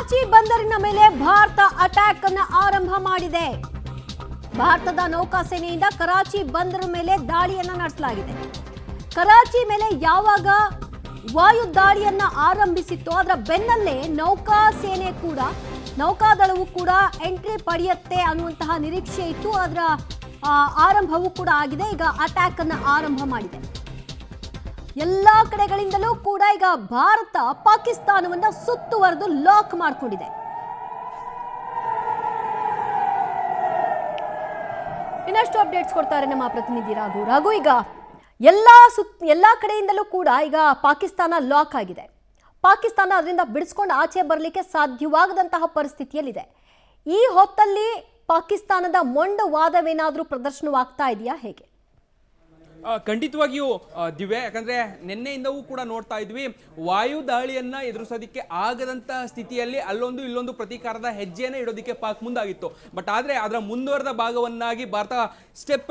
ಕರಾಚಿ ಬಂದರಿನ ಮೇಲೆ ಭಾರತ ಅಟ್ಯಾಕ್ ಅನ್ನು ಆರಂಭ ಮಾಡಿದೆ. ಭಾರತದ ನೌಕಾಸೇನೆಯಿಂದ ಕರಾಚಿ ಬಂದರು ಮೇಲೆ ದಾಳಿಯನ್ನ ನಡೆಸಲಾಗಿದೆ. ಕರಾಚಿ ಮೇಲೆ ಯಾವಾಗ ವಾಯು ದಾಳಿಯನ್ನ ಆರಂಭಿಸಿತ್ತು ಅದರ ಬೆನ್ನಲ್ಲೇ ನೌಕಾದಳವು ಕೂಡ ಎಂಟ್ರಿ ಪಡೆಯುತ್ತೆ ಅನ್ನುವಂತಹ ನಿರೀಕ್ಷೆ ಇತ್ತು. ಅದರ ಆರಂಭವೂ ಕೂಡ ಆಗಿದೆ. ಈಗ ಅಟ್ಯಾಕ್ ಅನ್ನು ಆರಂಭ ಮಾಡಿದೆ. ಎಲ್ಲಾ ಕಡೆಗಳಿಂದಲೂ ಕೂಡ ಈಗ ಭಾರತ ಪಾಕಿಸ್ತಾನವನ್ನ ಸುತ್ತುವರೆದು ಲಾಕ್ ಮಾಡಿಕೊಂಡಿದೆ. ಇನ್ನಷ್ಟು ಅಪ್ಡೇಟ್ಸ್ ಕೊಡ್ತಾರೆ ನಮ್ಮ ಪ್ರತಿನಿಧಿ ರಘು. ಈಗ ಎಲ್ಲಾ ಕಡೆಯಿಂದಲೂ ಕೂಡ ಈಗ ಪಾಕಿಸ್ತಾನ ಲಾಕ್ ಆಗಿದೆ. ಪಾಕಿಸ್ತಾನ ಅದರಿಂದ ಬಿಡಿಸ್ಕೊಂಡು ಆಚೆ ಬರಲಿಕ್ಕೆ ಸಾಧ್ಯವಾಗದಂತಹ ಪರಿಸ್ಥಿತಿಯಲ್ಲಿದೆ. ಈ ಹೊತ್ತಲ್ಲಿ ಪಾಕಿಸ್ತಾನದ ಮೊಂಡು ವಾದವೇನಾದರೂ ಪ್ರದರ್ಶನವಾಗ್ತಾ ಇದೆಯಾ, ಹೇಗೆ? ಖಂಡಿತವಾಗಿಯೂ ದಿವ್ಯ, ಯಾಕಂದ್ರೆ ನಿನ್ನೆಯಿಂದವೂ ಕೂಡ ನೋಡ್ತಾ ಇದ್ವಿ, ವಾಯು ದಾಳಿಯನ್ನ ಎದುರಿಸೋದಕ್ಕೆ ಆಗದಂತಹ ಸ್ಥಿತಿಯಲ್ಲಿ ಅಲ್ಲೊಂದು ಇಲ್ಲೊಂದು ಪ್ರತೀಕಾರದ ಹೆಜ್ಜೆಯನ್ನು ಇಡೋದಕ್ಕೆ ಪಾಕ್ ಮುಂದಾಗಿತ್ತು. ಬಟ್ ಆದ್ರೆ ಅದರ ಮುಂದುವರೆದ ಭಾಗವನ್ನಾಗಿ ಭಾರತ ಸ್ಟೆಪ್